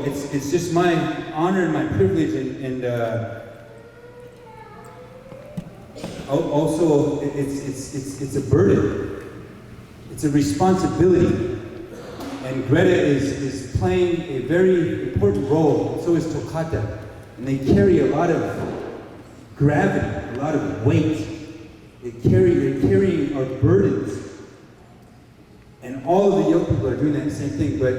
it's just my honor and my privilege, and also it's a burden. It's a responsibility. And Greta is playing a very important role. So is Tokata, and they carry a lot of gravity, a lot of weight. They're carrying our burdens. And all of the young people are doing that same thing, but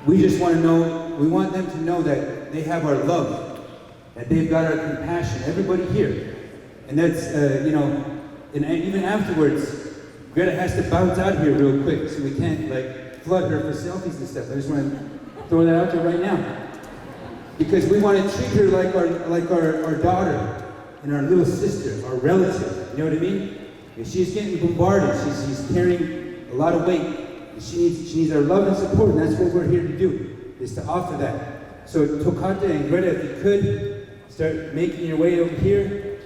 we just want to know, we want them to know that they have our love, that they've got our compassion, everybody here. And that's, and even afterwards, Greta has to bounce out here real quick, so we can't flood her for selfies and stuff. I just want to throw that out there right now. Because we want to treat her like our daughter and our little sister, our relative, you know what I mean? If she's getting bombarded, she's carrying a lot of weight. She needs our love and support, and that's what we're here to do, is to offer that. So Tokata and Greta, if you could, start making your way over here.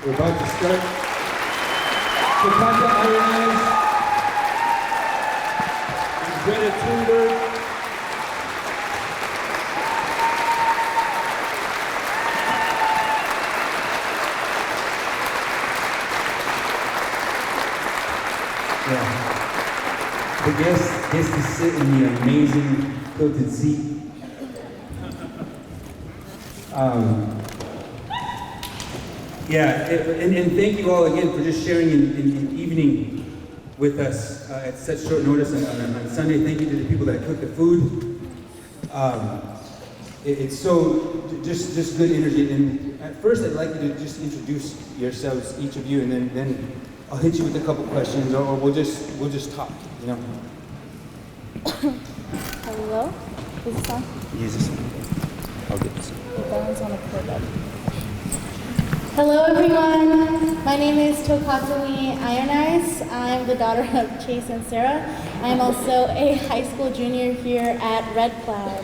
We're about to start. Tokata Iron and Greta Thunberg. Yeah. The guest gets to sit in the amazing quilted seat. And thank you all again for just sharing an evening with us at such short notice on Sunday. Thank you to the people that cooked the food. It's so just good energy. And at first, I'd like you to just introduce yourselves, each of you, and then I'll hit you with a couple questions, or we'll just talk. You know. Hello? Is this on? Use this one. I'll get this. That one's on a clip. Hello everyone. My name is Tokata Iron. I'm the daughter of Chase and Sarah. I'm also a high school junior here at Red Cloud.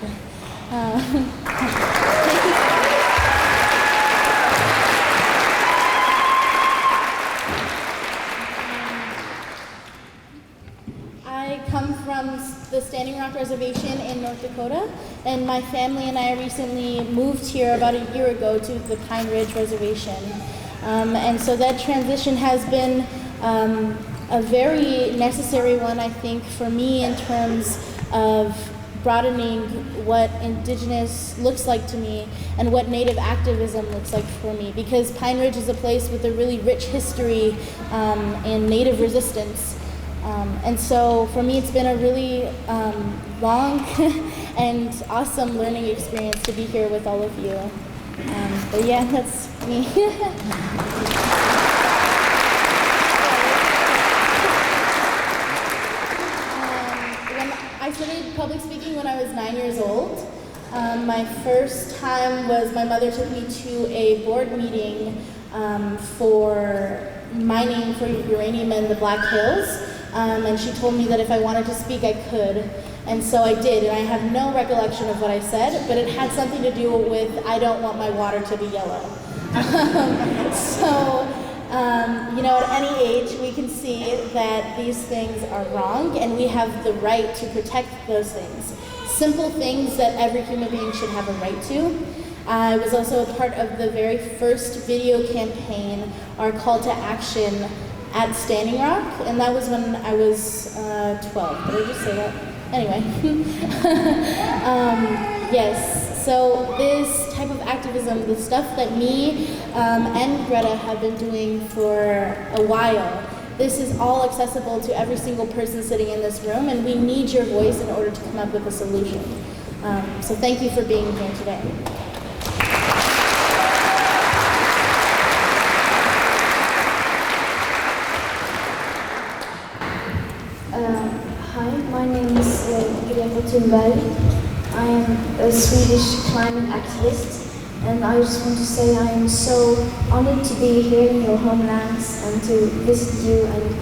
I come from the Standing Rock Reservation in North Dakota, and my family and I recently moved here about a year ago to the Pine Ridge Reservation. And so that transition has been a very necessary one, I think, for me in terms of broadening what Indigenous looks like to me and what Native activism looks like for me, because Pine Ridge is a place with a really rich history in Native resistance. And so for me, it's been a really long and awesome learning experience to be here with all of you. But yeah, that's me. I started public speaking when I was 9 years old. My first time was my mother took me to a board meeting for mining for uranium in the Black Hills. And she told me that if I wanted to speak, I could. And so I did, and I have no recollection of what I said, but it had something to do with, I don't want my water to be yellow. At any age, we can see that these things are wrong, and we have the right to protect those things. Simple things that every human being should have a right to. I was also a part of the very first video campaign, our call to action at Standing Rock, and that was when I was 12. Did I just say that? Anyway. Yes, so this type of activism, the stuff that me and Greta have been doing for a while, this is all accessible to every single person sitting in this room, and we need your voice in order to come up with a solution. So thank you for being here today. Hi, my name is Greta Thunberg. I am a Swedish climate activist, and I just want to say I am so honored to be here in your homelands and to visit you, and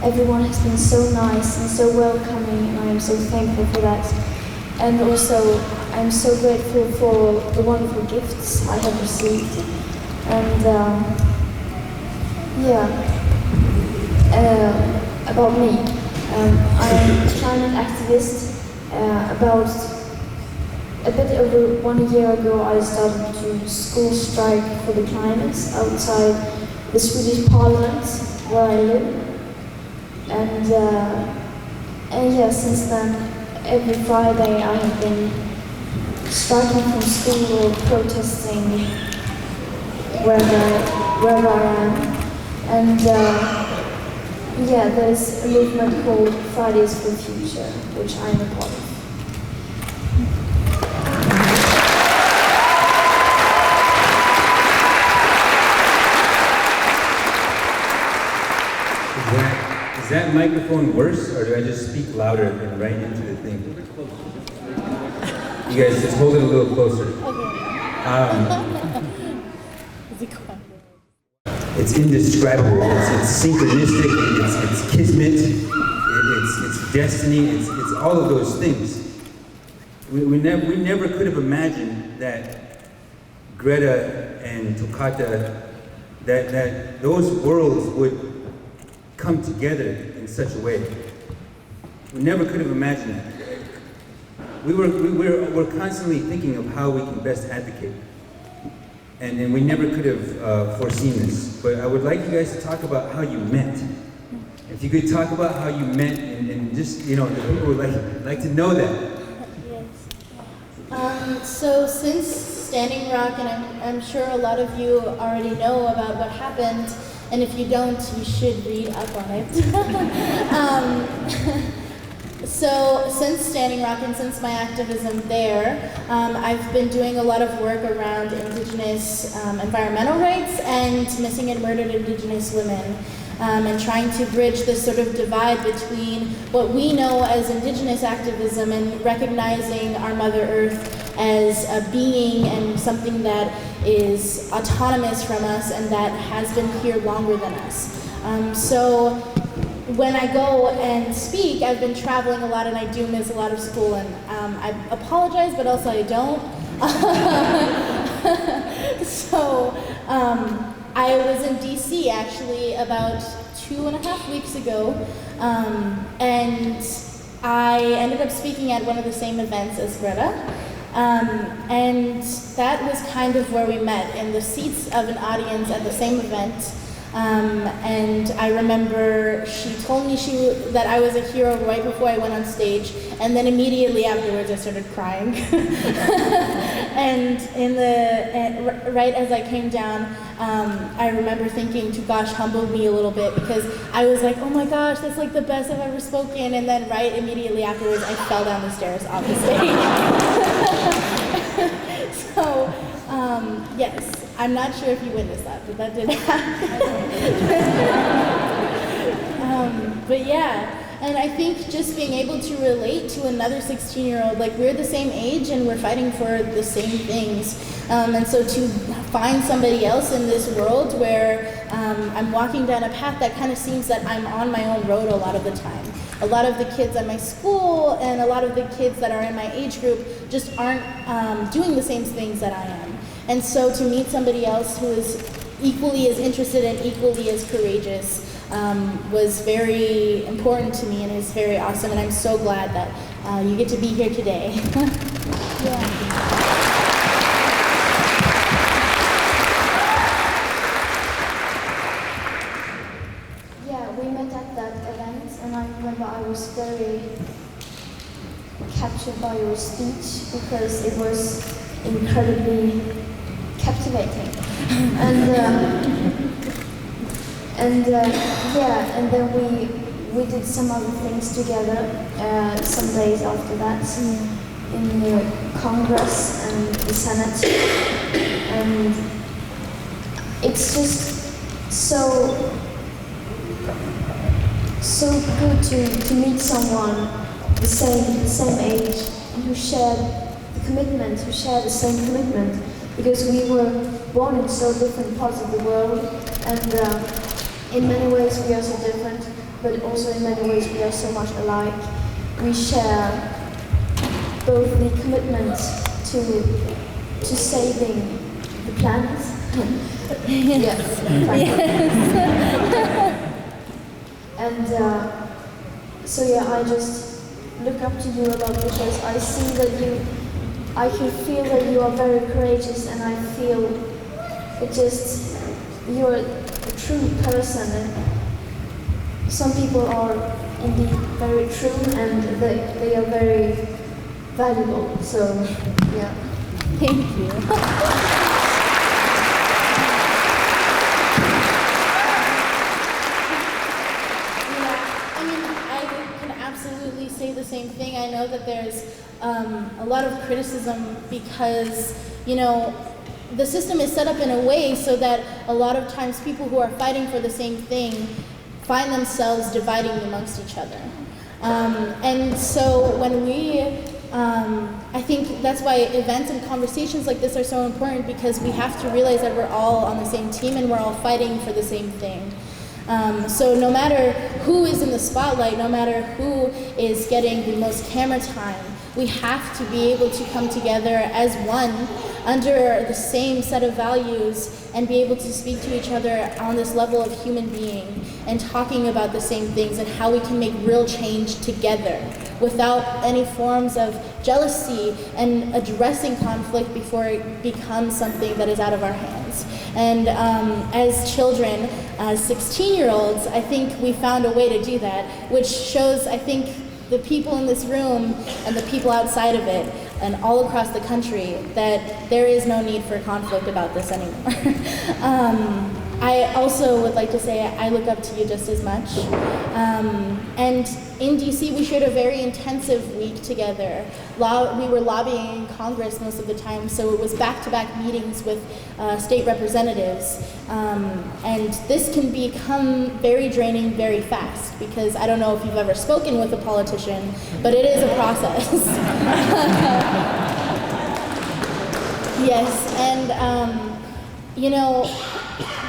everyone has been so nice and so welcoming, and I am so thankful for that. And also, I am so grateful for the wonderful gifts I have received. And about me. I am a climate activist about a bit over 1 year ago, I started to school strike for the climate outside the Swedish Parliament, where I live. And yeah, since then, every Friday I have been striking from school or protesting wherever I am. And yeah, there's a movement called Fridays for the Future, which I'm a part of. Is that microphone worse, or do I just speak louder and right into the thing? You guys just hold it a little closer. It's indescribable. It's synchronistic. It's kismet. It's destiny. It's all of those things. We never could have imagined that Greta and Tokata, that those worlds would come together in such a way. We never could have imagined that. We're constantly thinking of how we can best advocate. And we never could have foreseen this. But I would like you guys to talk about how you met. If you could talk about how you met and just, you know, the people would like to know that. Yes. So since Standing Rock, and I'm sure a lot of you already know about what happened, and if you don't, you should read up on it. So since Standing Rock and since my activism there, I've been doing a lot of work around Indigenous environmental rights and missing and murdered Indigenous women, and trying to bridge this sort of divide between what we know as Indigenous activism and recognizing our Mother Earth as a being and something that is autonomous from us and that has been here longer than us. So when I go and speak, I've been traveling a lot and I do miss a lot of school, and I apologize, but also I don't. So I was in DC actually about 2.5 weeks ago, and I ended up speaking at one of the same events as Greta. And that was kind of where we met, in the seats of an audience at the same event. And I remember she told me that I was a hero right before I went on stage, and then immediately afterwards I started crying. And right as I came down, I remember thinking Tugash humbled me a little bit, because I was like, oh my gosh, that's like the best I've ever spoken, and then right immediately afterwards I fell down the stairs off the stage. So, yes, I'm not sure if you witnessed that, but that did happen. But yeah, and I think just being able to relate to another 16-year-old, like we're the same age and we're fighting for the same things. And so to find somebody else in this world where I'm walking down a path that kind of seems that I'm on my own road a lot of the time. A lot of the kids at my school and a lot of the kids that are in my age group just aren't doing the same things that I am. And so to meet somebody else who is equally as interested and equally as courageous was very important to me and is very awesome. And I'm so glad that you get to be here today. Yeah. I remember I was very captured by your speech because it was incredibly captivating. And then we did some other things together some days after that in the Congress and the Senate. And it's just so good to meet someone the same age and who shared the same commitment, because we were born in so different parts of the world, and in many ways we are so different, but also in many ways we are so much alike. We share both the commitment to saving the planet. Yes. And so yeah, I just look up to you a lot because I see that I can feel that you are very courageous, and I feel it just, you're a true person. And some people are indeed very true, and they are very valuable. So, yeah. Thank you. Say the same thing. I know that there's a lot of criticism because, you know, the system is set up in a way so that a lot of times people who are fighting for the same thing find themselves dividing amongst each other. And so when we, I think that's why events and conversations like this are so important, because we have to realize that we're all on the same team and we're all fighting for the same thing. So no matter who is in the spotlight, no matter who is getting the most camera time, we have to be able to come together as one under the same set of values and be able to speak to each other on this level of human being and talking about the same things and how we can make real change together without any forms of jealousy and addressing conflict before it becomes something that is out of our hands. And as children, as 16-year-olds, I think we found a way to do that, which shows, I think, the people in this room and the people outside of it and all across the country that there is no need for conflict about this anymore. I also would like to say I look up to you just as much. And in DC, we shared a very intensive week together. We were lobbying in Congress most of the time, so it was back-to-back meetings with state representatives. And this can become very draining very fast, because I don't know if you've ever spoken with a politician, but it is a process. Yes, and you know,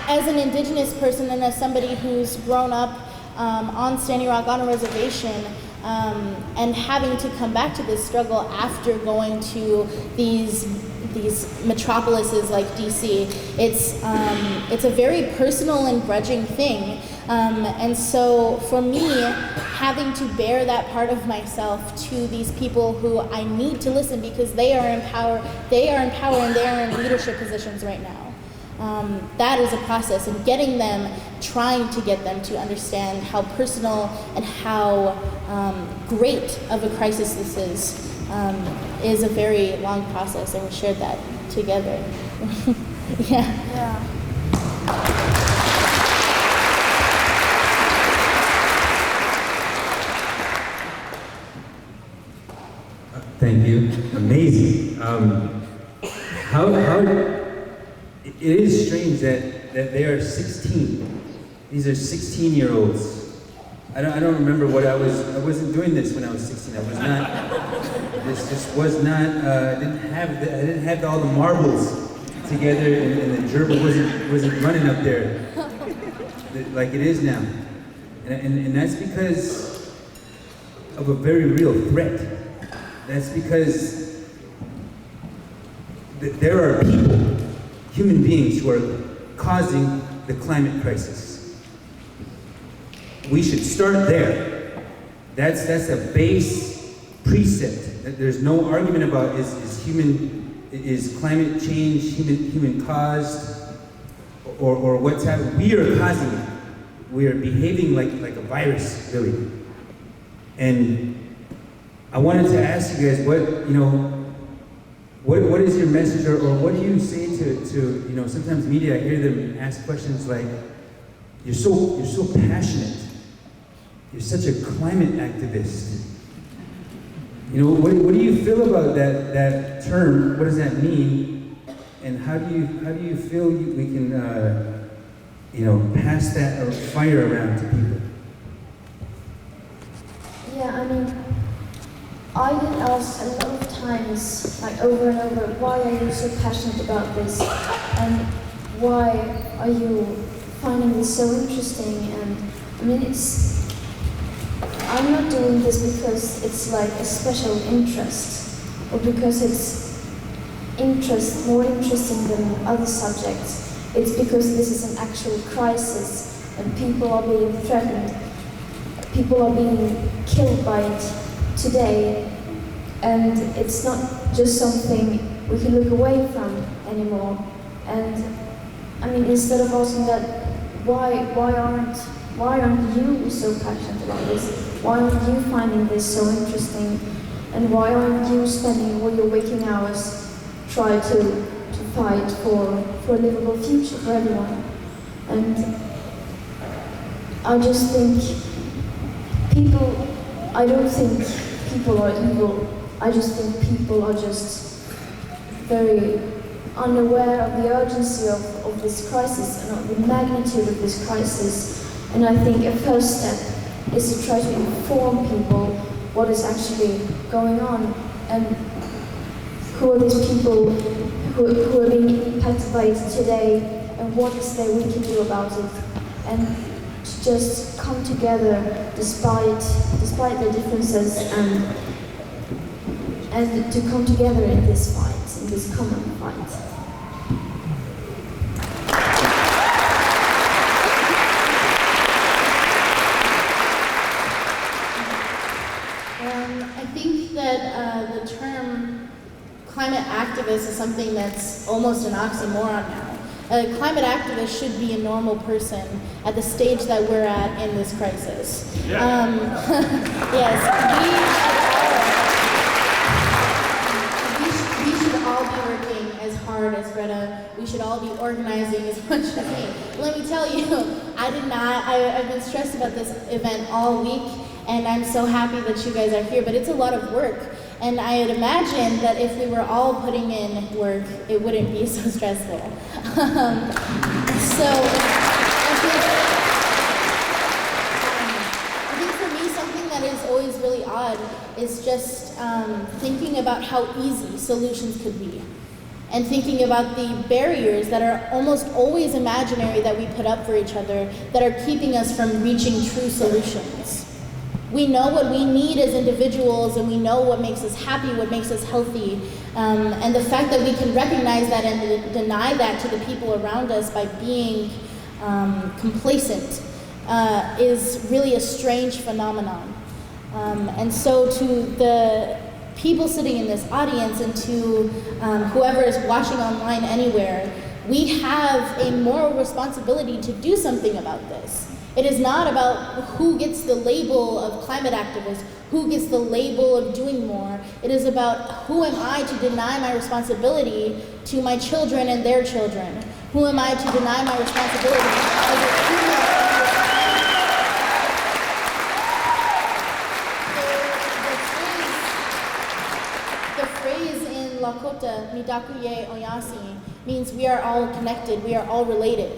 as an Indigenous person and as somebody who's grown up on Standing Rock on a reservation, and having to come back to this struggle after going to these metropolises like DC, it's a very personal and grudging thing. And so for me, having to bear that part of myself to these people who I need to listen, because they are in power and they are in leadership positions right now. That is a process, and trying to get them to understand how personal and how great of a crisis this is a very long process, and we shared that together. Yeah. Thank you. Amazing. It is strange that they are 16. These are 16-year-olds. I don't remember what I wasn't doing this when I was 16. I was not. This just was not. I didn't have all the marbles together, and the gerbil wasn't running up there like it is now. And that's because of a very real threat. That's because there are people, human beings, who are causing the climate crisis. We should start there. That's a base precept that there's no argument about. Is climate change human caused, or what's happening? We are causing it. We are behaving like a virus, really. And I wanted to ask you guys, what is your message, or what do you say to sometimes media, I hear them ask questions like, you're so passionate, you're such a climate activist. What do you feel about that term? What does that mean? And how do you feel we can pass that fire around to people? Yeah, I mean, I get asked a lot of times, like over and over, why are you so passionate about this? And why are you finding this so interesting? And I mean, I'm not doing this because it's like a special interest, or because it's more interesting than other subjects. It's because this is an actual crisis, and people are being threatened. People are being killed by it today, and it's not just something we can look away from anymore. And I mean, instead of asking that, why aren't you so passionate about this? Why aren't you finding this so interesting? And why aren't you spending all your waking hours trying to fight for a livable future for everyone? And I just think I don't think people are evil. I just think people are just very unaware of the urgency of this crisis and of the magnitude of this crisis. And I think a first step is to try to inform people what is actually going on and who are these people who are being impacted by it today and what is there we can do about it. And to just come together despite their differences and to come together in this fight, in this common fight. I think that the term climate activist is something that's almost an oxymoron now. A climate activist should be a normal person at the stage that we're at in this crisis. Yeah. Yes, we should all be working as hard as Greta. We should all be organizing as much as me. Let me tell you, I've been stressed about this event all week, and I'm so happy that you guys are here, but it's a lot of work. And I would imagine that if we were all putting in work, it wouldn't be so stressful. So I think for me, something that is always really odd is just thinking about how easy solutions could be. And thinking about the barriers that are almost always imaginary that we put up for each other that are keeping us from reaching true solutions. We know what we need as individuals, and we know what makes us happy, what makes us healthy. And the fact that we can recognize that and deny that to the people around us by being complacent is really a strange phenomenon. And so to the people sitting in this audience and to whoever is watching online anywhere, we have a moral responsibility to do something about this. It is not about who gets the label of climate activist, who gets the label of doing more. It is about who am I to deny my responsibility to my children and their children? Who am I to deny my responsibility as a human? The phrase in Lakota, Midakuye Oyasi, means we are all connected, we are all related.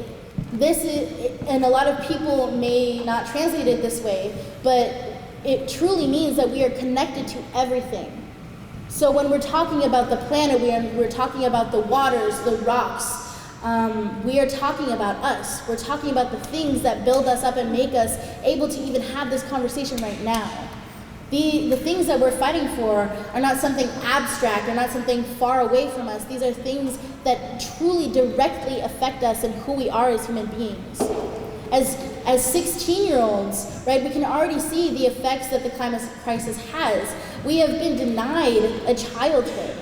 This is, and a lot of people may not translate it this way, but it truly means that we are connected to everything. So when we're talking about the planet, we're talking about the waters, the rocks, we are talking about us. We're talking about the things that build us up and make us able to even have this conversation right now. The things that we're fighting for are not something abstract, or not something far away from us. These are things that truly directly affect us and who we are as human beings. As 16-year-olds, right, we can already see the effects that the climate crisis has. We have been denied a childhood.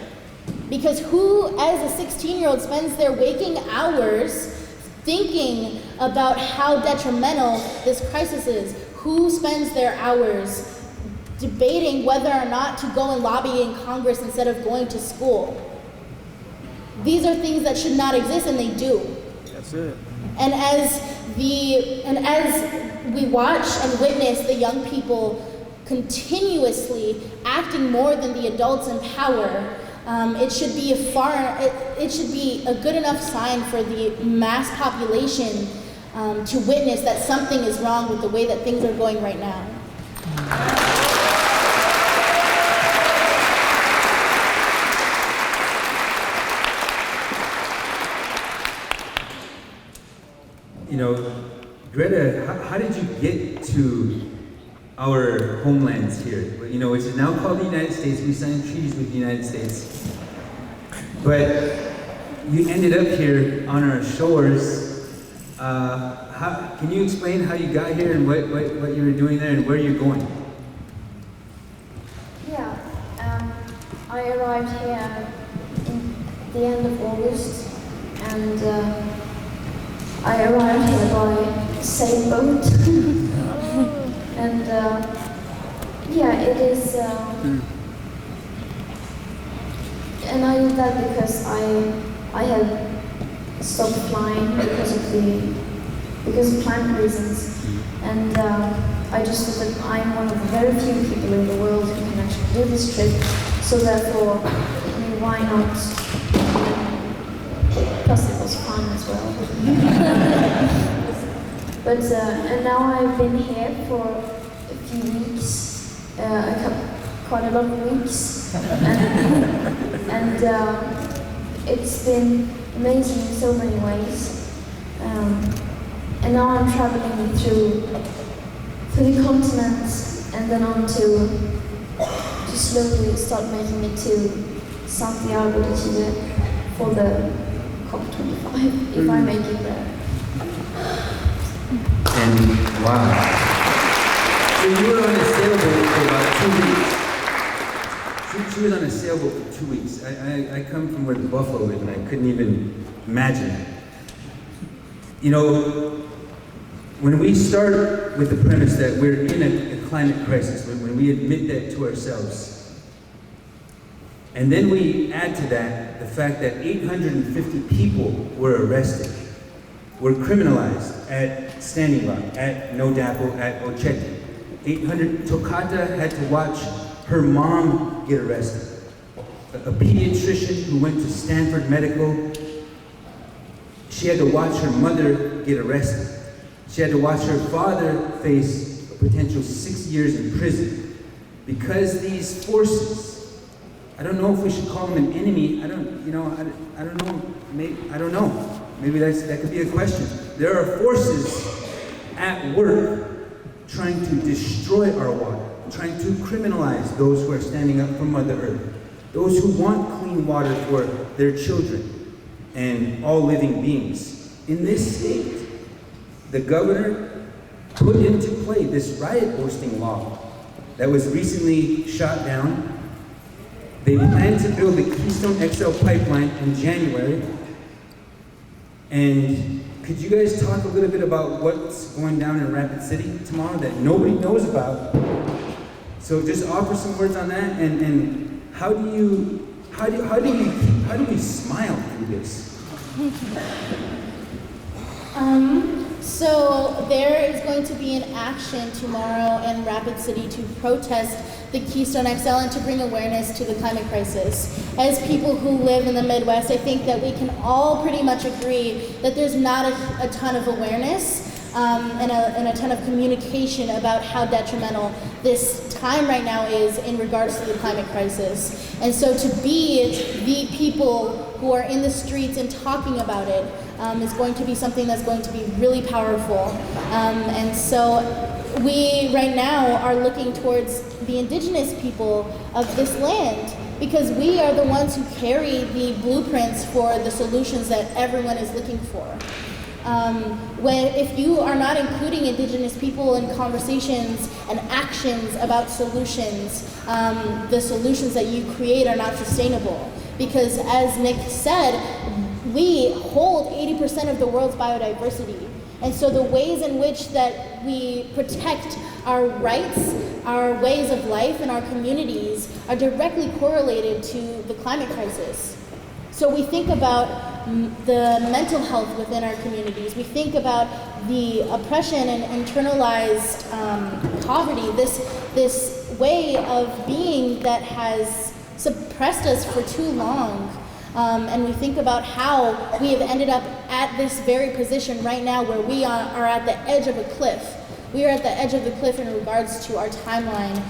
Because who, as a 16-year-old, spends their waking hours thinking about how detrimental this crisis is? Who spends their hours debating whether or not to go and lobby in Congress instead of going to school? These are things that should not exist, and they do. That's it. And as we watch and witness the young people continuously acting more than the adults in power, it should be a good enough sign for the mass population to witness that something is wrong with the way that things are going right now. You know, Greta, how did you get to our homelands here? You know, which is now called the United States. We signed treaties with the United States. But you ended up here on our shores. Can you explain how you got here and what you were doing there and where you're going? Yeah, arrived here in the end of August, and I arrived here by sailboat. And yeah, it is. And I did that because I had stopped flying because of climate reasons, and I just thought that I'm one of the very few people in the world who can actually do this trip. So therefore, I mean, why not? Plus, it was fun as well. But and now I've been here for a few weeks, quite a lot of weeks, and it's been amazing in so many ways. And now I'm traveling through the continent, and then on to slowly start making it to Santiago de Chile for the COP25, if I make it there. And wow. So you were on a sailboat for about 2 weeks. She was on a sailboat for 2 weeks. I come from where the buffalo is, and I couldn't even imagine it. You know, when we start with the premise that we're in a climate crisis, when we admit that to ourselves, and then we add to that the fact that 850 people were arrested, were criminalized at Standing Rock, at No Dapo, at Ochete. 800, Tokata had to watch her mom get arrested. A pediatrician who went to Stanford Medical, she had to watch her mother get arrested. She had to watch her father face a potential 6 years in prison. Because these forces, I don't know if we should call them an enemy, I don't know, maybe that could be a question. There are forces at work trying to destroy our water, trying to criminalize those who are standing up for Mother Earth, those who want clean water for their children and all living beings. In this state, the governor put into play this riot boosting law that was recently shot down. They plan to build the Keystone XL pipeline in January. And could you guys talk a little bit about what's going down in Rapid City tomorrow that nobody knows about? So just offer some words on that, and how do we smile through this? So there is going to be an action tomorrow in Rapid City to protest the Keystone XL and to bring awareness to the climate crisis. As people who live in the Midwest, I think that we can all pretty much agree that there's not a ton of awareness and a ton of communication about how detrimental this time right now is in regards to the climate crisis. And so to be the people who are in the streets and talking about it is going to be something that's going to be really powerful. And so we right now are looking towards the indigenous people of this land, because we are the ones who carry the blueprints for the solutions that everyone is looking for. If you are not including indigenous people in conversations and actions about solutions, the solutions that you create are not sustainable. Because as Nick said, we hold 80% of the world's biodiversity. And so the ways in which that we protect our rights, our ways of life, and our communities are directly correlated to the climate crisis. So we think about the mental health within our communities. We think about the oppression and internalized poverty, this way of being that has suppressed us for too long. And we think about how we have ended up at this very position right now where we are at the edge of a cliff. We are at the edge of the cliff in regards to our timeline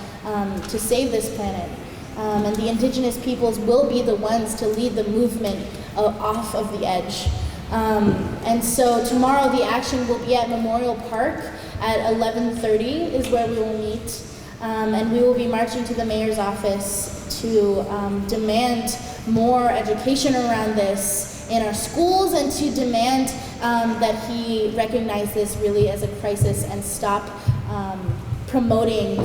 to save this planet. And the indigenous peoples will be the ones to lead the movement off of the edge. And so tomorrow the action will be at Memorial Park at 11:30 is where we will meet. And we will be marching to the mayor's office to demand more education around this in our schools and to demand that he recognize this really as a crisis and stop promoting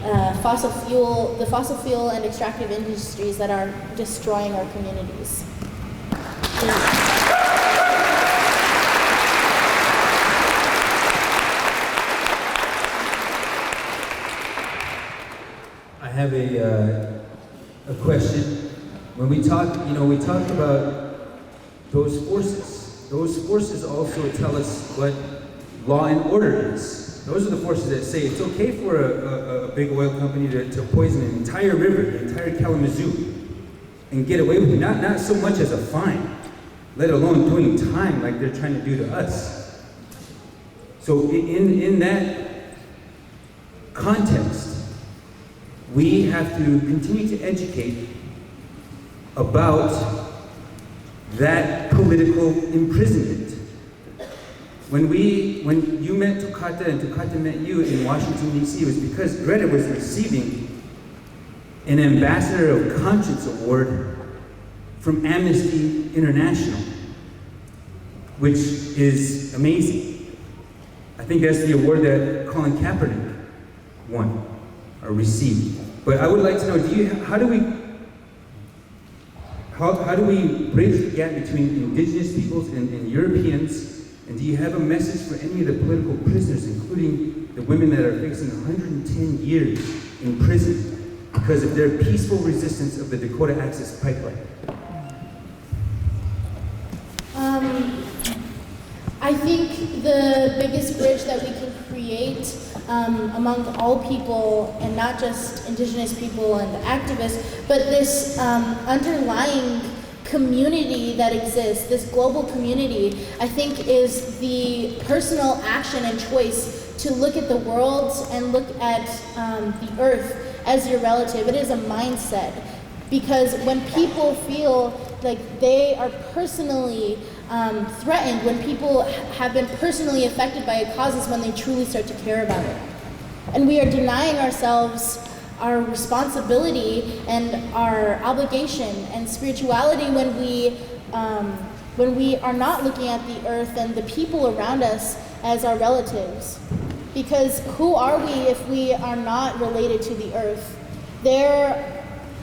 the fossil fuel and extractive industries that are destroying our communities. I have a question. When we talk, we talk about those forces. Those forces also tell us what law and order is. Those are the forces that say it's okay for a big oil company to poison an entire river, the entire Kalamazoo, and get away with it. Not so much as a fine, let alone doing time like they're trying to do to us. So in that context, we have to continue to educate about that political imprisonment. When you met Tokata and Tokata met you in Washington, D.C., it was because Greta was receiving an Ambassador of Conscience Award from Amnesty International, which is amazing. I think that's the award that Colin Kaepernick won or received. But I would like to know, how do we bridge the gap between indigenous peoples and Europeans? And do you have a message for any of the political prisoners, including the women that are facing 110 years in prison because of their peaceful resistance of the Dakota Access Pipeline? I think the biggest bridge that we can create among all people, and not just indigenous people and activists, but this underlying community that exists, this global community, I think is the personal action and choice to look at the world and look at the earth as your relative. It is a mindset, because when people feel like they are personally threatened, when people have been personally affected by a cause, is when they truly start to care about it. And we are denying ourselves our responsibility and our obligation and spirituality when we are not looking at the earth and the people around us as our relatives. Because who are we if we are not related to the earth?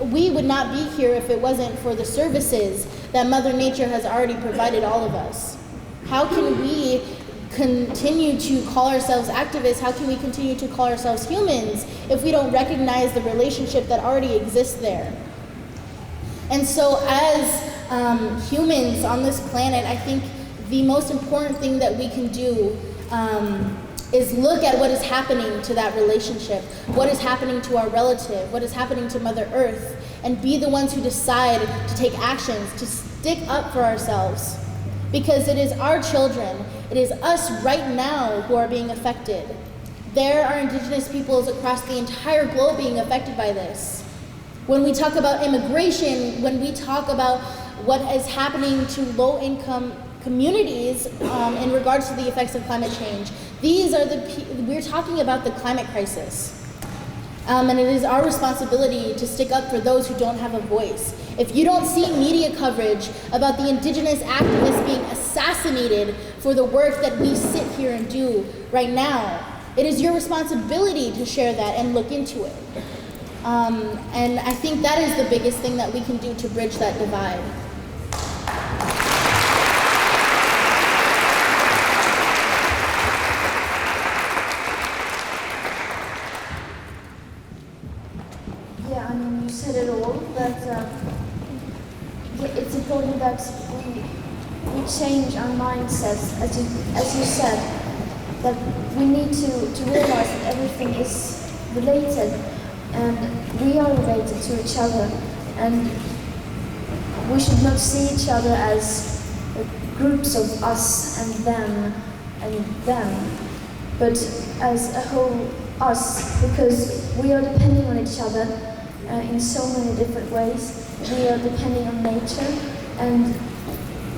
We would not be here if it wasn't for the services that Mother Nature has already provided all of us. How can we continue to call ourselves activists? How can we continue to call ourselves humans if we don't recognize the relationship that already exists there? And so as humans on this planet, I think the most important thing that we can do is look at what is happening to that relationship, what is happening to our relative, what is happening to Mother Earth, and be the ones who decide to take actions, to stick up for ourselves. Because it is our children, it is us right now who are being affected. There are indigenous peoples across the entire globe being affected by this. When we talk about immigration, when we talk about what is happening to low-income communities in regards to the effects of climate change, we're talking about the climate crisis. And it is our responsibility to stick up for those who don't have a voice. If you don't see media coverage about the indigenous activists being assassinated for the work that we sit here and do right now, it is your responsibility to share that and look into it. And I think that is the biggest thing that we can do to bridge that divide. Yeah, I mean, you said it all, but it's important that we change our mindsets, as you said, that we need to realize that everything is related, and we are related to each other, and we should not see each other as groups of us and them, but as a whole us, because we are depending on each other in so many different ways. We are depending on nature, and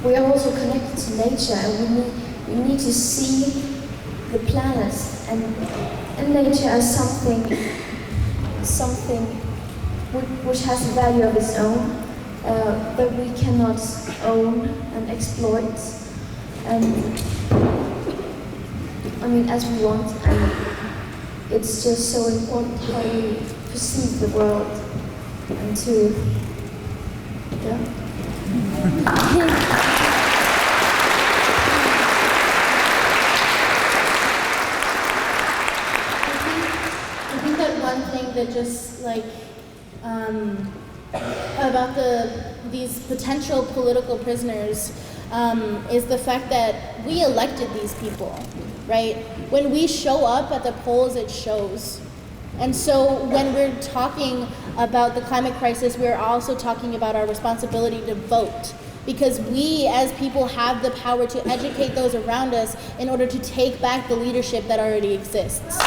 we are also connected to nature, and we need to see the planet and nature as something which has a value of its own, that we cannot own and exploit, and I mean, as we want. And it's just so important how we perceive the world and to, yeah. I think that one thing that just like about these potential political prisoners is the fact that we elected these people, right? When we show up at the polls, it shows. And so when we're talking about the climate crisis, we're also talking about our responsibility to vote, because we as people have the power to educate those around us in order to take back the leadership that already exists.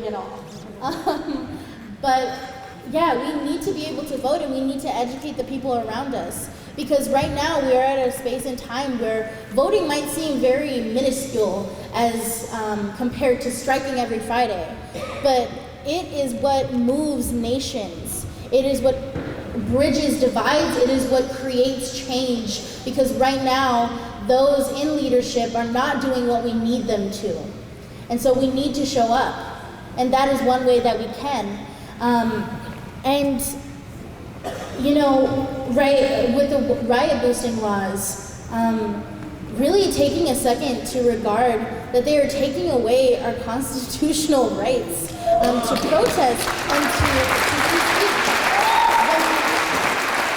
At all. But yeah, we need to be able to vote, and we need to educate the people around us, because right now we are at a space and time where voting might seem very minuscule as compared to striking every Friday, but it is what moves nations. It is what bridges divides. It is what creates change, because right now those in leadership are not doing what we need them to, and so we need to show up. And that is one way that we can. And, you know, right, with the riot boosting laws, really taking a second to regard that they are taking away our constitutional rights to protest and to speak.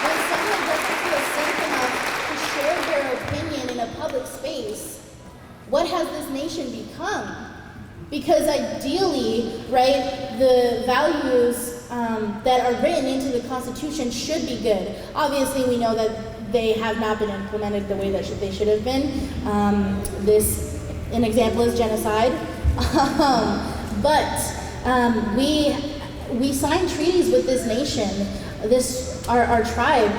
When someone doesn't feel safe enough to share their opinion in a public space, what has this nation become? Because ideally, right, the values that are written into the Constitution should be good. Obviously, we know that they have not been implemented the way that they should have been. An example is genocide. But we signed treaties with this nation, our tribe,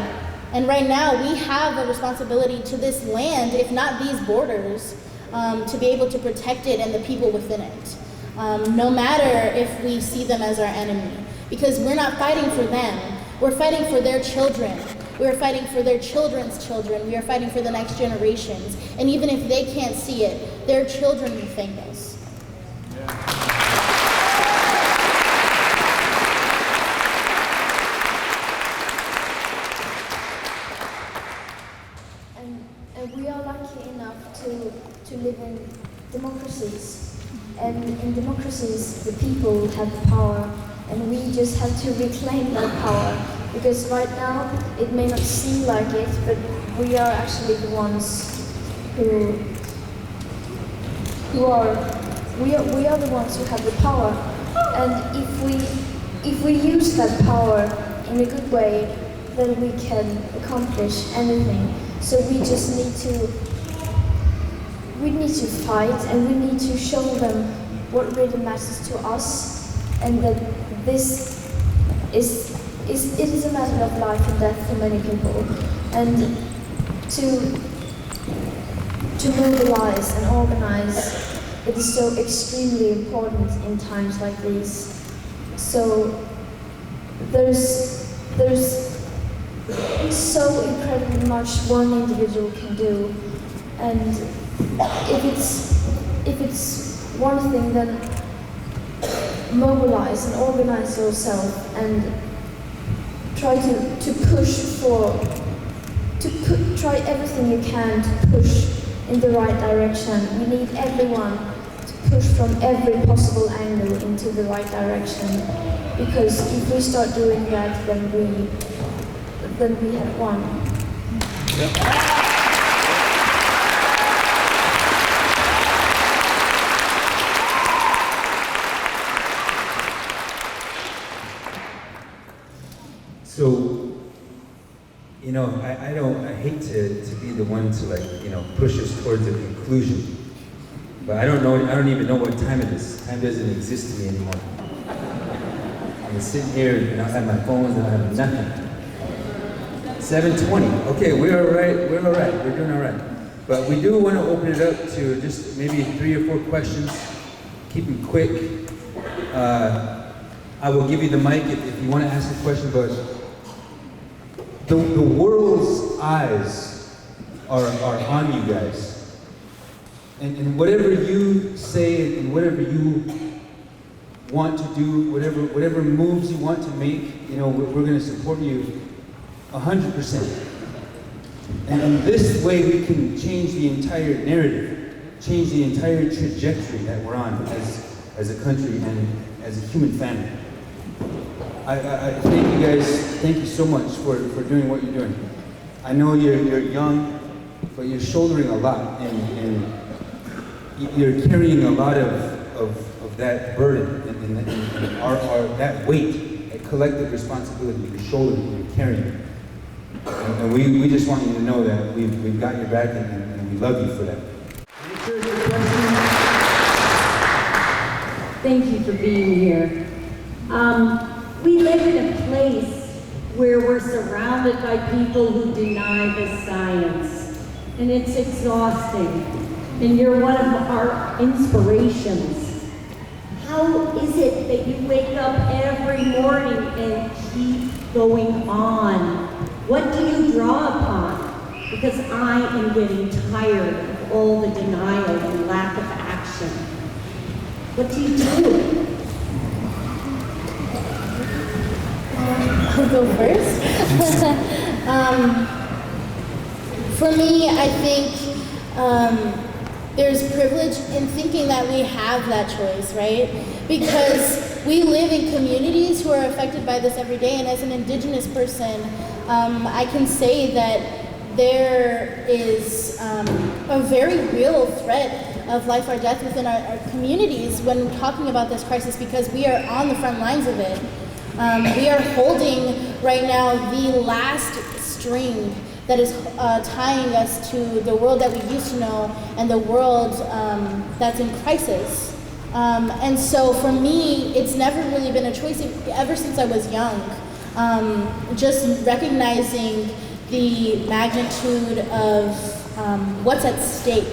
and right now we have a responsibility to this land, if not these borders, to be able to protect it and the people within it, no matter if we see them as our enemy. Because we're not fighting for them, we're fighting for their children. We're fighting for their children's children. We are fighting for the next generations. And even if they can't see it, their children will thank us. And we are lucky enough to live in democracies. And in democracies, the people have the power, and we just have to reclaim that power. Because right now, it may not seem like it, but we are actually the ones we are the ones who have the power. And if we use that power in a good way, then we can accomplish anything. So we just need to fight, and we need to show them what really matters to us, and that this is a matter of life and death for many people. And to mobilize and organize, it is so extremely important in times like these. So there's so incredibly much one individual can do, and if it's one thing, then mobilize and organize yourself and try try everything you can to push in the right direction. We need everyone to push from every possible angle into the right direction, because if we start doing that, then we have won. Yep. So, you know, I hate to be the one to, like, you know, push us towards a conclusion, but I don't even know what time it is. Time doesn't exist to me anymore. I'm sitting here and I have my phones and I have nothing. 7:20. Okay, we're all right. We're doing all right. But we do want to open it up to just maybe 3 or 4 questions. Keep them quick. I will give you the mic if you want to ask a question, but the world's eyes are on you guys. And whatever you say and whatever you want to do, whatever moves you want to make, you know, we're going to support you 100%. And this way we can change the entire narrative, change the entire trajectory that we're on as a country and as a human family. I thank you guys, thank you so much for doing what you're doing. I know you're young, but you're shouldering a lot, and you're carrying a lot of that burden and that weight, that collective responsibility you're shouldering, you're carrying. And we just want you to know that we've got your back and we love you for that. Thank you for being here. We live in a place where we're surrounded by people who deny the science, and it's exhausting. And you're one of our inspirations. How is it that you wake up every morning and keep going on? What do you draw upon? Because I am getting tired of all the denial and lack of action. What do you do? I'll go first. For me, I think there's privilege in thinking that we have that choice, right? Because we live in communities who are affected by this every day, and as an Indigenous person, I can say that there is a very real threat of life or death within our communities when talking about this crisis, because we are on the front lines of it. We are holding right now the last string that is tying us to the world that we used to know and the world that's in crisis. And so for me, it's never really been a choice ever since I was young. Just recognizing the magnitude of what's at stake.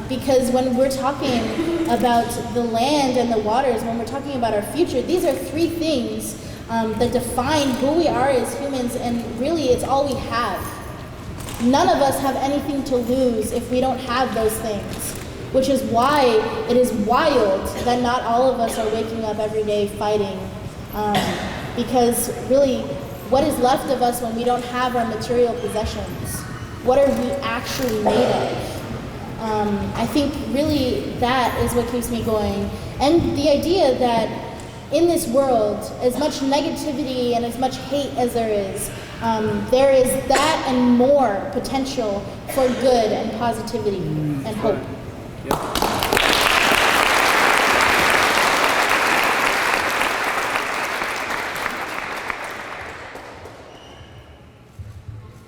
Because when we're talking about the land and the waters, when we're talking about our future, these are three things that define who we are as humans, and really it's all we have. None of us have anything to lose if we don't have those things, which is why it is wild that not all of us are waking up every day fighting. Because really, what is left of us when we don't have our material possessions? What are we actually made of? I think really that is what keeps me going. And the idea that in this world, as much negativity and as much hate as there is that and more potential for good and positivity and hope.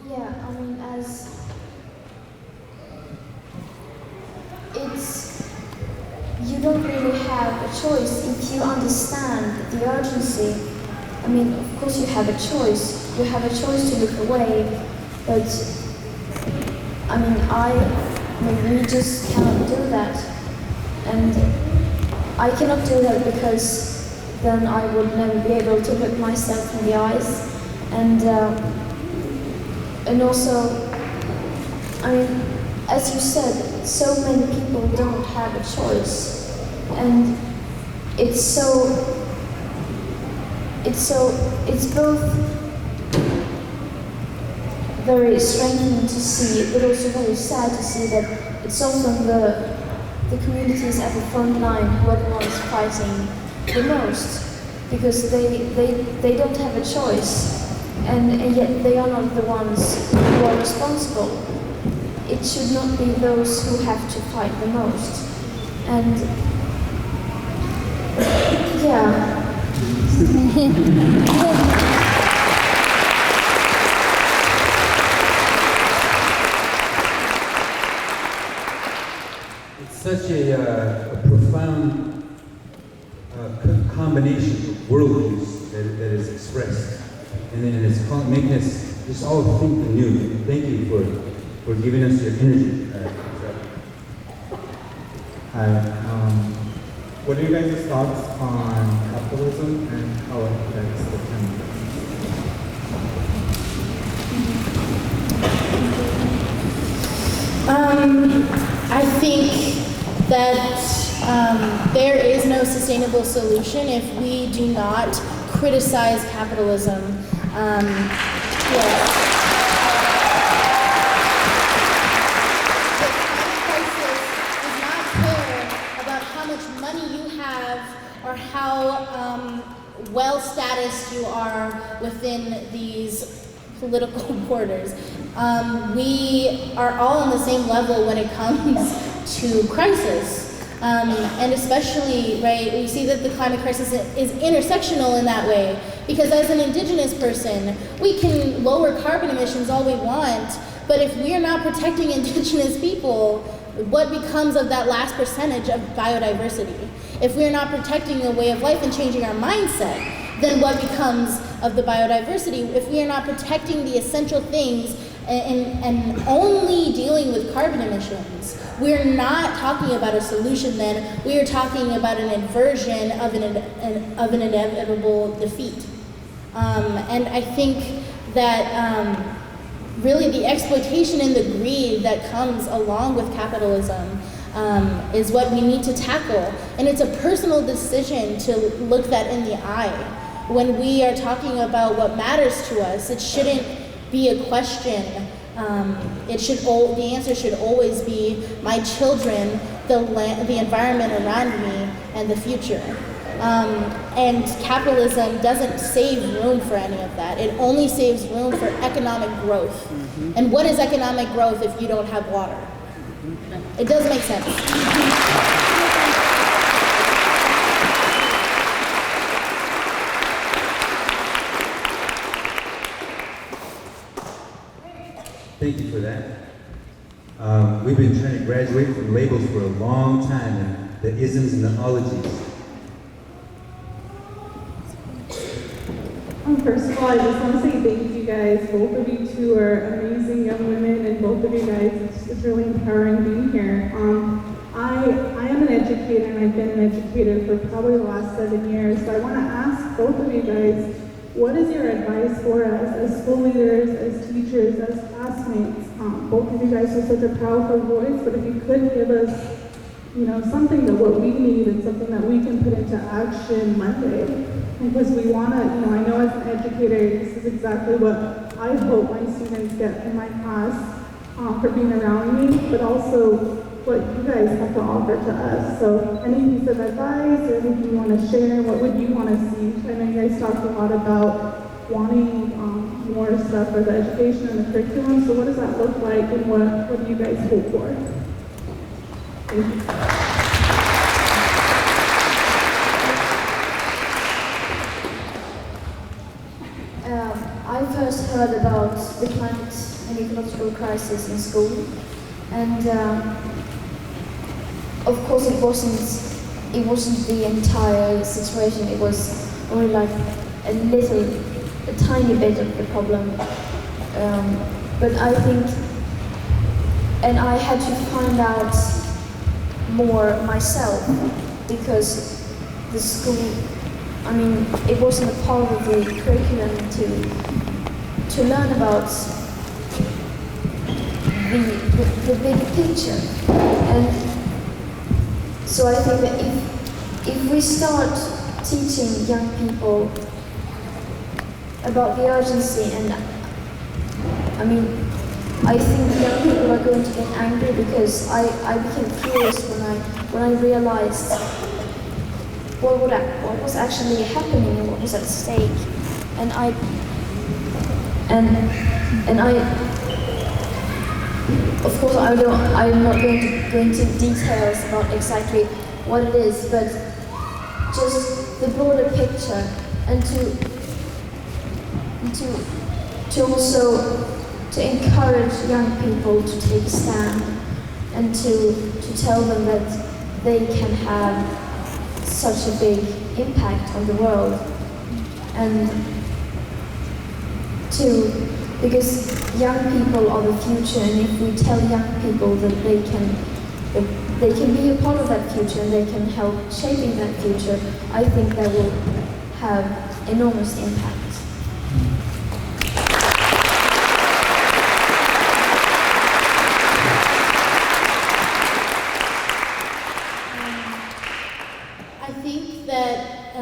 Yeah, I mean, you don't really have a choice if you understand the urgency. I mean, of course you have a choice. You have a choice to look away, but I mean, we just cannot do that. And I cannot do that because then I would never be able to look myself in the eyes. And also, I mean, as you said, so many people don't have a choice, and it's both very strengthening to see, but also very sad to see that it's often the communities at the front line who are the ones fighting the most, because they don't have a choice, and yet they are not the ones who are responsible. It should not be those who have to fight the most. And yeah. It's such a profound combination of worldviews that is expressed. And then it's making us just all think anew. Thank you for giving us your energy. Hi. What are you guys' thoughts on capitalism and how it affects the planet? I think that there is no sustainable solution if we do not criticize capitalism. Yeah. Or how well-statused you are within these political borders. We are all on the same level when it comes to crisis. And especially, right, we see that the climate crisis is intersectional in that way. Because as an Indigenous person, we can lower carbon emissions all we want, but if we're not protecting Indigenous people, what becomes of that last percentage of biodiversity? If we're not protecting the way of life and changing our mindset, then what becomes of the biodiversity? If we are not protecting the essential things and only dealing with carbon emissions, we're not talking about a solution then, we are talking about an inversion of an inevitable defeat. And I think that really the exploitation and the greed that comes along with capitalism is what we need to tackle. And it's a personal decision to look that in the eye. When we are talking about what matters to us, it shouldn't be a question. The answer should always be my children, the environment around me, and the future. And capitalism doesn't save room for any of that. It only saves room for economic growth. And what is economic growth if you don't have water? It does make sense. Thank you for that. We've been trying to graduate from labels for a long time, and the isms and the ologies. First of all, I just want to say thank you guys. Both of you two are amazing young women, and both of you guys, it's really empowering being here. I am an educator, and I've been an educator for probably the last 7 years. So I want to ask both of you guys, what is your advice for us as school leaders, as teachers, as classmates? Both of you guys have such a powerful voice, but if you could give us, something that what we need and something that we can put into action Monday. Because we want to, I know as an educator, this is exactly what I hope my students get in my class for being around me, but also what you guys have to offer to us. So any piece of advice or anything you want to share, what would you want to see? I know you guys talked a lot about wanting more stuff for the education and the curriculum, so what does that look like and what do you guys hope for? Thank you. I first heard about the climate and ecological crisis in school, and of course it wasn't the entire situation. It was only like a tiny bit of the problem. But I think, and I had to find out more myself because the school. It wasn't a part of the curriculum to learn about the big picture. And so I think that if we start teaching young people about the urgency, and I think young people are going to get angry because I became curious when I realized what was actually happening and what was at stake, and I of course I'm not going to go into details about exactly what it is, but just the broader picture, and to also to encourage young people to take a stand and to tell them that they can have such a big impact on the world, and because young people are the future, and if we tell young people that they can be a part of that future and they can help shaping that future, I think that will have enormous impact. I think that,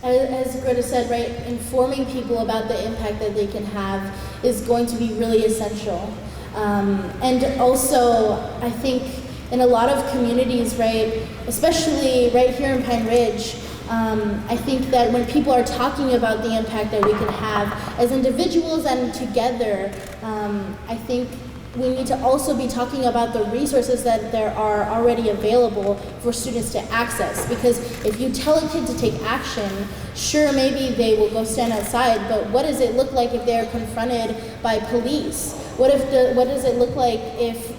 as Greta said, right, informing people about the impact that they can have is going to be really essential. And also, I think in a lot of communities, right, especially right here in Pine Ridge, I think that when people are talking about the impact that we can have as individuals and together, I think we need to also be talking about the resources that there are already available for students to access. Because if you tell a kid to take action, sure, maybe they will go stand outside, but what does it look like if they're confronted by police? What does it look like if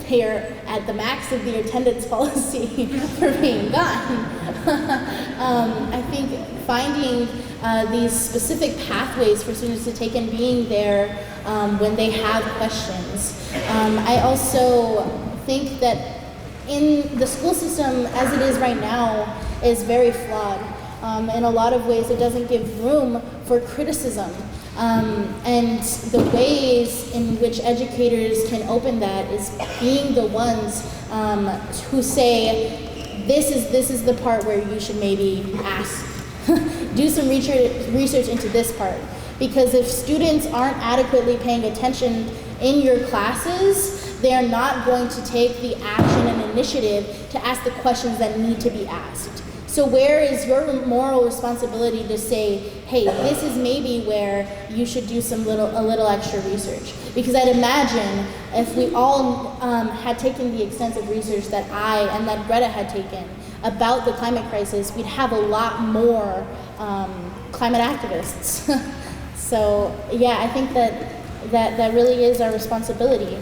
they're at the max of the attendance policy for being gone? I think finding these specific pathways for students to take and being there when they have questions. I also think that in the school system as it is right now is very flawed. In a lot of ways it doesn't give room for criticism. And the ways in which educators can open that is being the ones who say, this is the part where you should maybe ask, do some research into this part. Because if students aren't adequately paying attention in your classes, they are not going to take the action and initiative to ask the questions that need to be asked. So where is your moral responsibility to say, hey, this is maybe where you should do a little extra research? Because I'd imagine if we all had taken the extensive research that I and that Greta had taken about the climate crisis, we'd have a lot more climate activists. So yeah, I think that really is our responsibility.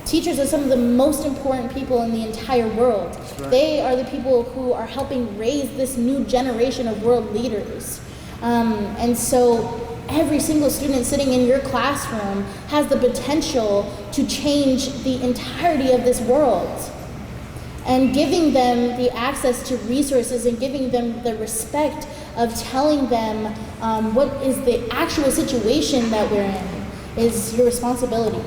Teachers are some of the most important people in the entire world. Right. They are the people who are helping raise this new generation of world leaders. And so every single student sitting in your classroom has the potential to change the entirety of this world. And giving them the access to resources and giving them the respect of telling them what is the actual situation that we're in is your responsibility.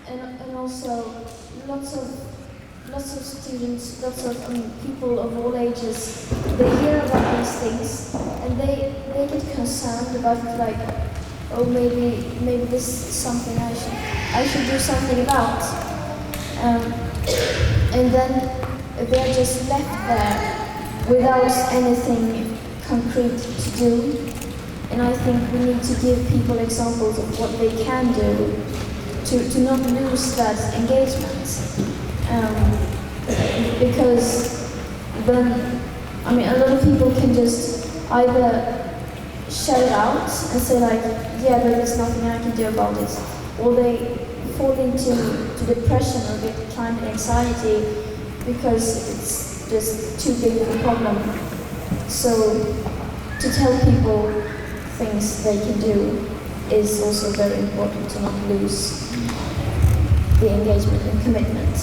And also lots of students, lots of people of all ages, they hear about these things and they get concerned about it, like, oh, maybe this is something I should do something about. And then they're just left there without anything concrete to do. And I think we need to give people examples of what they can do to not lose that engagement. Because then, a lot of people can just either shut it out and say like, yeah, but there's nothing I can do about it. Or they fall into depression or get climate anxiety because it's just too big of a problem. So to tell people things they can do is also very important to not lose the engagement and commitment.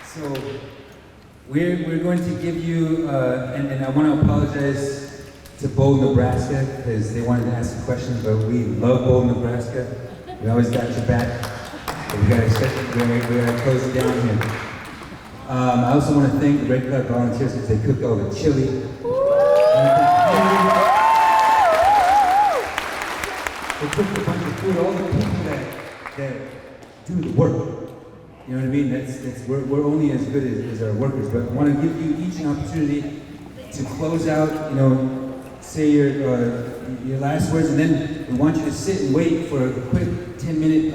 So we're going to give you, and I want to apologize to Bold, Nebraska, because they wanted to ask a question, but we love Bold, Nebraska. We always got your back. But we gotta close it down here. I also want to thank the Red Club volunteers because they cooked all the chili. They cooked a bunch of food. All the people that do the work. You know what I mean? We're only as good as our workers. But I want to give you each an opportunity to close out. Say your last words, and then we want you to sit and wait for a quick 10-minute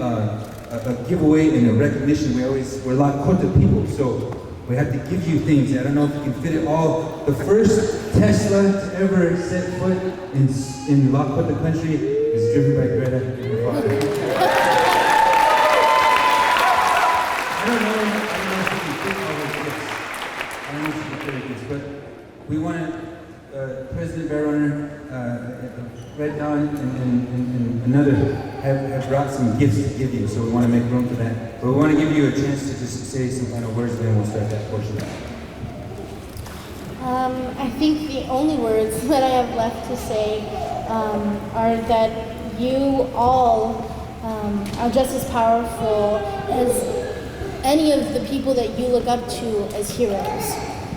a giveaway and a recognition. We're La Cota people, so we have to give you things. I don't know if you can fit it all. The first Tesla to ever set foot in La Cota country is driven by Greta and her father. I don't know if you can fit all those gifts. I don't know if you can fit all gifts, but we want to, President Bearrunner, Red Dawn, and another have brought some gifts to give you, so we want to make room for that. But we want to give you a chance to just say some final words, and then we'll start that portion. I think the only words that I have left to say are that you all are just as powerful as any of the people that you look up to as heroes.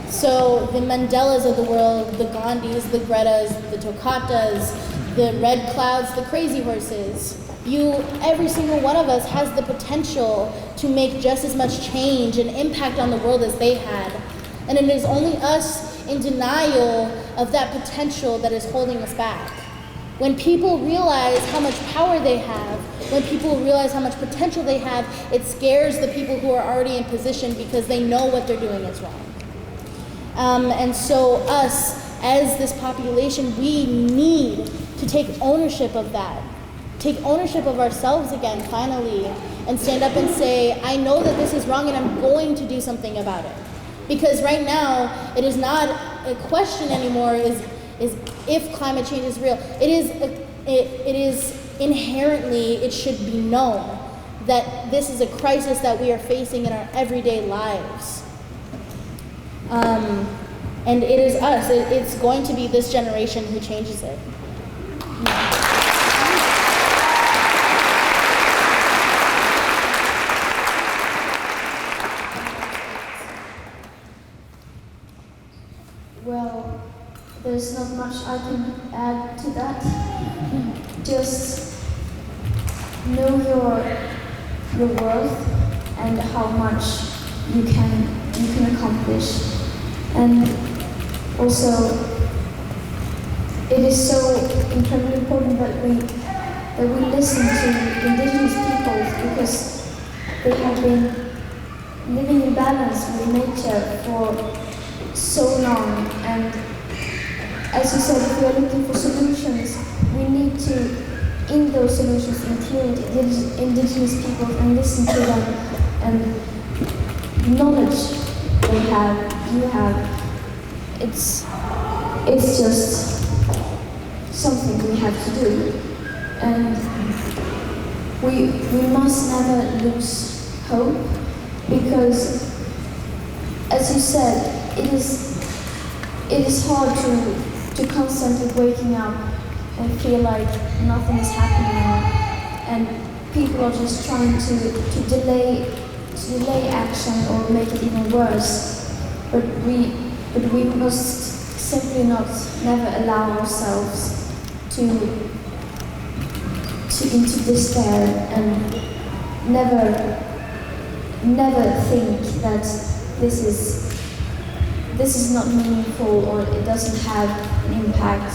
So the Mandelas of the world, the Gandhis, the Gretas, the Tokatas, the Red Clouds, the Crazy Horses, every single one of us has the potential to make just as much change and impact on the world as they had. And it is only us in denial of that potential that is holding us back. When people realize how much power they have, when people realize how much potential they have, it scares the people who are already in position because they know what they're doing is wrong. And so us, as this population, we need to take ownership of that. Take ownership of ourselves again, finally, and stand up and say, I know that this is wrong and I'm going to do something about it. Because right now, it is not a question anymore is if climate change is real. It is inherently, it should be known that this is a crisis that we are facing in our everyday lives. And it is us, it's going to be this generation who changes it. Well, there's not much I can add to that. Just know your worth and how much you can accomplish. And also, it is so incredibly important that we listen to Indigenous peoples because they have been living in balance with nature for so long. And as you said, if we are looking for solutions, we need to, in those solutions, include Indigenous people and listen to them and knowledge they have. You have. It's just something we have to do, and we must never lose hope, because, as you said, it is hard to constantly waking up and feel like nothing is happening, and people are just trying to delay action or make it even worse. But we must simply never allow ourselves into despair, and never think that this is not meaningful, or it doesn't have an impact,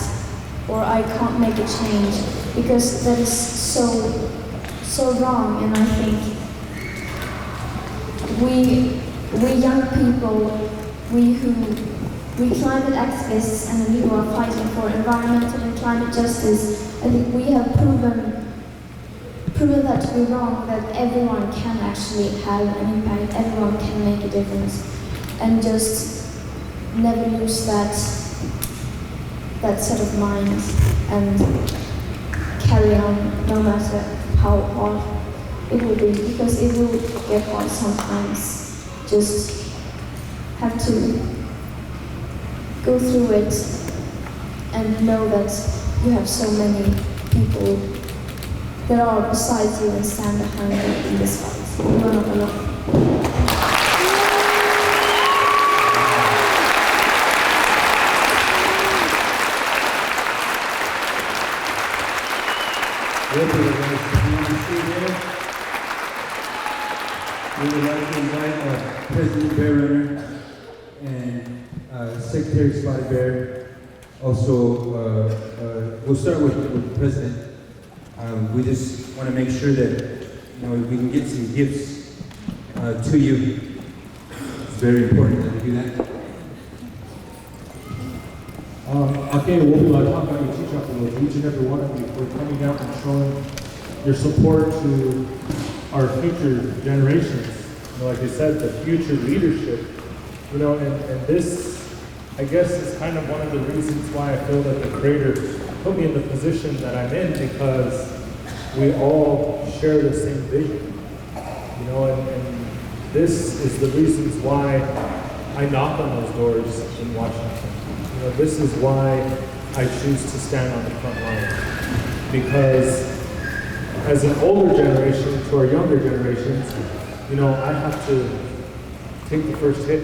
or I can't make a change, because that is so wrong. And I think we young people, we climate activists and we who are fighting for environmental and climate justice, I think we have proven that to be wrong, that everyone can actually have an impact, everyone can make a difference, and just never lose that set of mind and carry on no matter how hard it will be, because it will get hard sometimes. Just have to go through it and know that you have so many people that are beside you and stand behind you in this fight. You are not alone. We would like to invite President Bear Runner and Secretary Spotted Bear. Also, we'll start with the President. We just want to make sure that we can get some gifts to you. It's very important that we do that. Again, we'll be like, how about you teach up a little, each and every one of you, for coming out and showing your support to our future generations. Like you said, the future leadership, and this, I guess, is kind of one of the reasons why I feel that the Creator put me in the position that I'm in, because we all share the same vision. and this is the reasons why I knock on those doors in Washington. This is why I choose to stand on the front line. Because as an older generation to our younger generations, I have to take the first hit,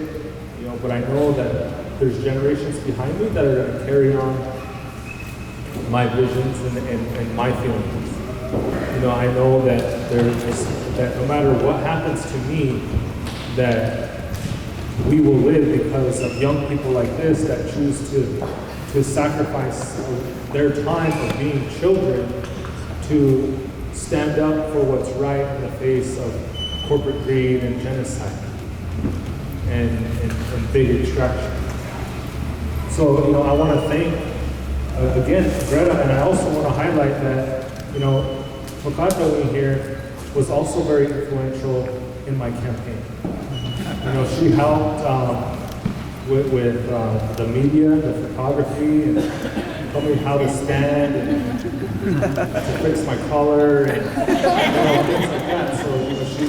but I know that there's generations behind me that are going to carry on my visions and my feelings. I know that that no matter what happens to me, that we will live because of young people like this that choose to sacrifice their time of being children to stand up for what's right in the face of corporate greed and genocide and big extraction. So, I want to thank, again, Greta, and I also want to highlight that, Tokata here was also very influential in my campaign. She helped with the media, the photography, and told me how to stand and to fix my collar and things like that. So she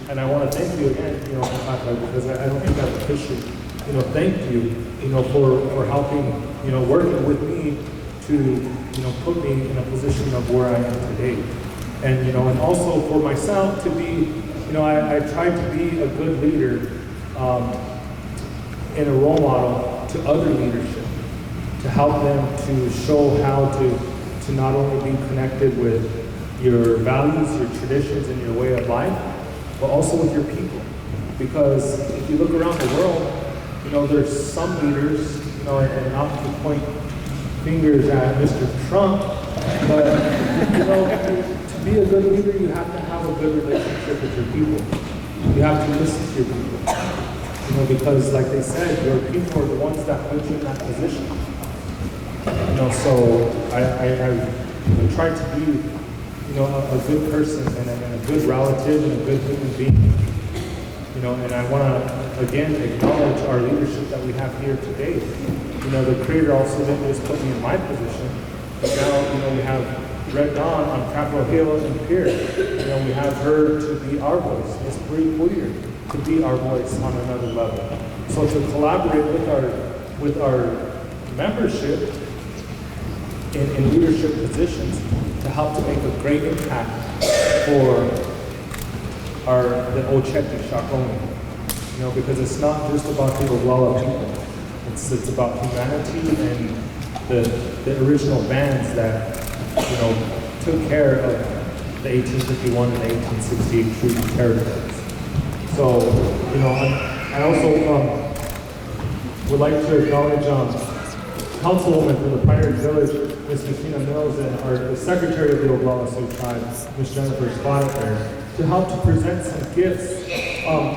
and I want to thank you again, Tokata, because I don't think I've officially, thanked you, for helping, working with me to, put me in a position of where I am today. And, and also for myself to be, I tried to be a good leader and a role model to other leadership, to help them to show how to not only be connected with your values, your traditions, and your way of life, but also with your people. Because if you look around the world, there's some leaders, and not to point fingers at Mr. Trump, but, to be a good leader, you have to have a good relationship with your people. You have to listen to your people. Because like they said, your people are the ones that put you in that position. So I try to be, a good person and a good relative and a good human being. And I want to, again, acknowledge our leadership that we have here today. The Creator also didn't just put me in my position, but now, we have Red Dawn on Capitol Hill and Pier. We have her to be our voice, Ms. Bree Boyer to be our voice on another level. So to collaborate with our membership in leadership positions to help to make a great impact for the Ocheti Shakoni. Because it's not just about the Oglala people. It's about humanity and the original bands that, took care of the 1851 and 1868 treaty territories. So, I also would like to acknowledge Councilwoman for the Pioneer Village, Ms. Makina Mills, and the Secretary of the Oglala Sioux Tribe, Ms. Jennifer Spotted, to help to present some gifts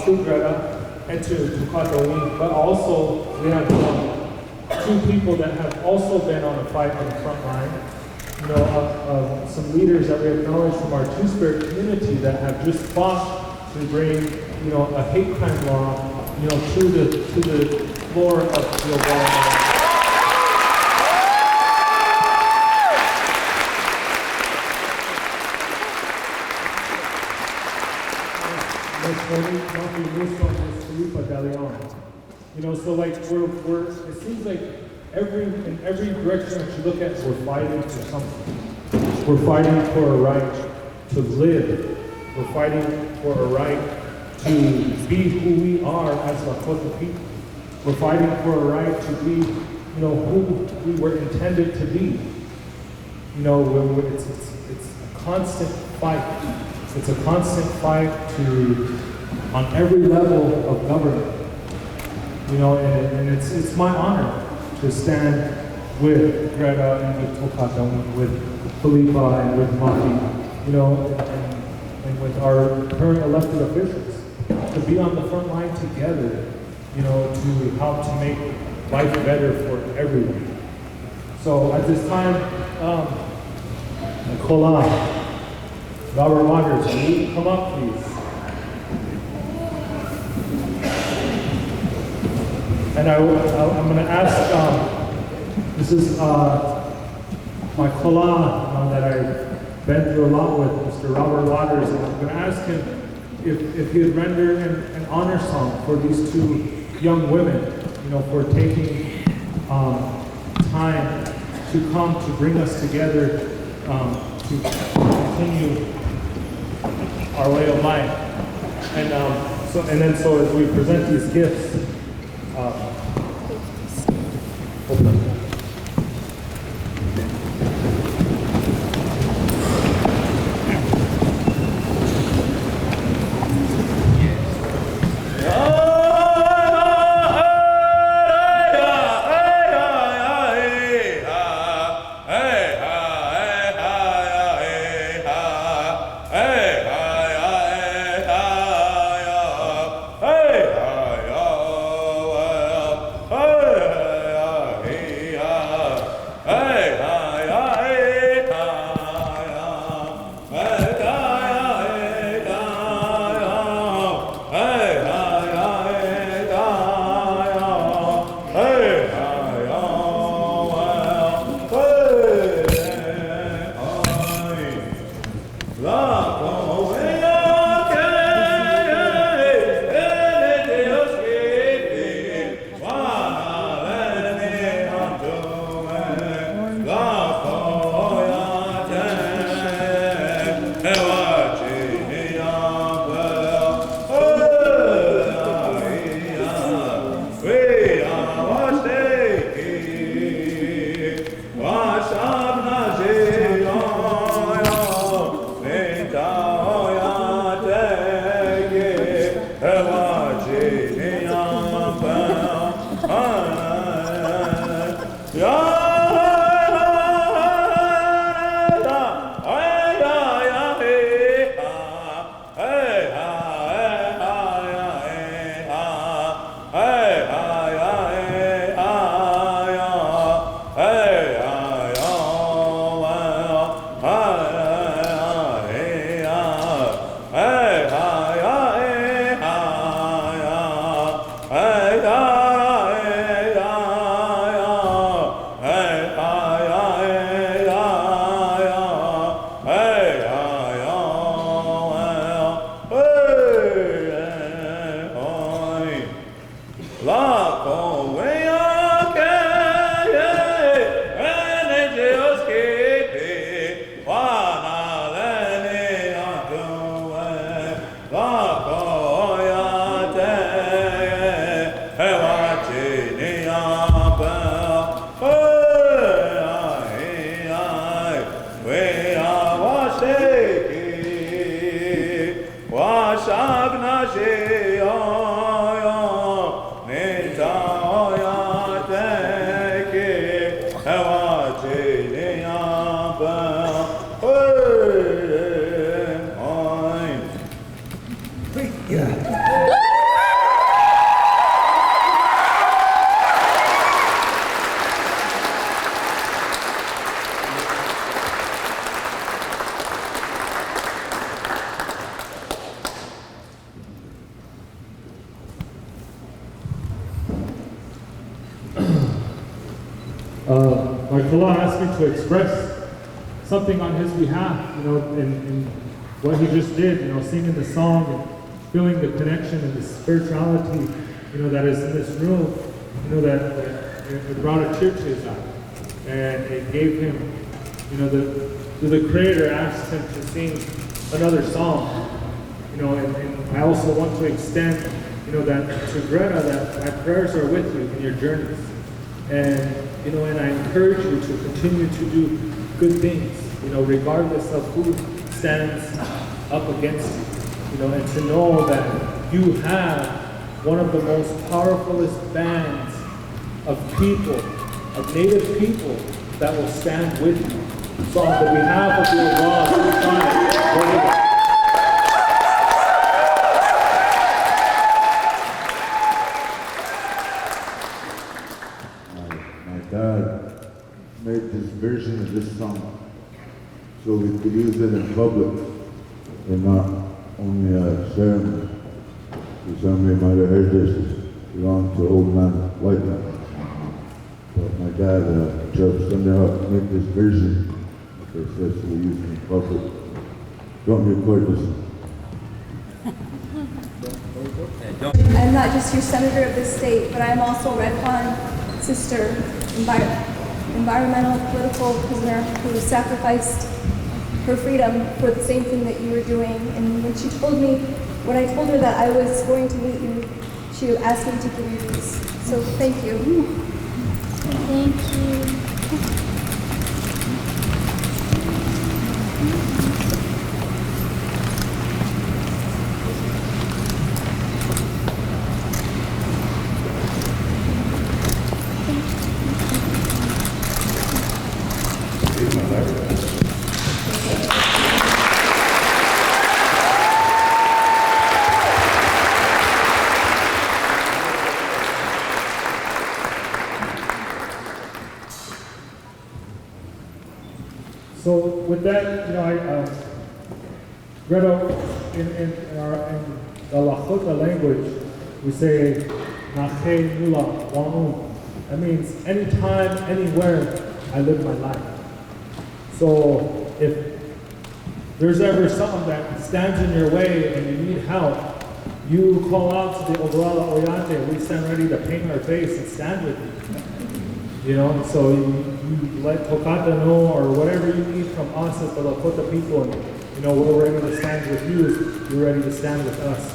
to Greta and to Tokata, but also we have two people that have also been on the fight on the front line. Some leaders that we acknowledge from our Two-Spirit community that have just fought to bring, a hate crime law, to the floor of the Oglala. So like it seems like in every direction that you look at, we're fighting for something. We're fighting for a right to live. We're fighting for a right to be who we are as Lakota people. We're fighting for a right to be, who we were intended to be. It's a constant fight. It's a constant fight on every level of government. And it's my honor to stand with Greta and with Tokata, with Felipa and with Maki, and with our current elected officials, to be on the front line together, to help to make life better for everyone. So at this time, Nicola, Robert Waters, will you come up, please? And I'm going to ask, this is my kola that I've been through a lot with, Mr. Robert Waters, and I'm going to ask him if you'd render an honor song for these two young women, for taking time to come to bring us together to continue our way of life. And so as we present these gifts, open up. My Kala asked me to express something on his behalf, in what he just did, singing the song and feeling the connection and the spirituality, that is in this room, that it brought a tear to his eye. And it gave him, the Creator asked him to sing another song, and I also want to extend, that to Greta, that my prayers are with you in your journeys. And and I encourage you to continue to do good things, regardless of who stands up against you, and to know that you have one of the most powerfulest bands of people, of Native people, that will stand with you. So on the behalf of your God, we're trying God made this version of this song so we could use it in public and not only ceremony. Somebody might have heard this belong to old man, white man. But my dad chose somebody else to make this version, like I said, so we use it in public. Don't record this. I'm not just your senator of this state, but I'm also Red Fawn sister, environmental political prisoner who sacrificed her freedom for the same thing that you were doing. And when she told me, when I told her that I was going to meet you, she asked me to give you these. So thank you. Thank you. So with that, Greta, in the Lakota language, we say, "Nache nula wa'un." That means anytime, anywhere, I live my life. So if there's ever something that stands in your way and you need help, you call out to the Obrala Oyate. We stand ready to paint our face and stand with you. So you let Tokata know, or whatever you need from us as the Lakota people, and we're ready to stand with you as you're ready to stand with us.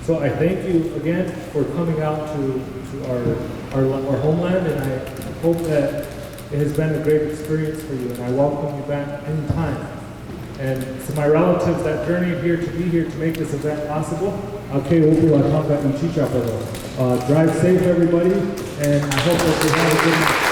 So I thank you again for coming out to our homeland, and I hope that it has been a great experience for you, and I welcome you back anytime. And to my relatives that journeyed here to be here to make this event possible, drive safe everybody, and I hope that you have a good night.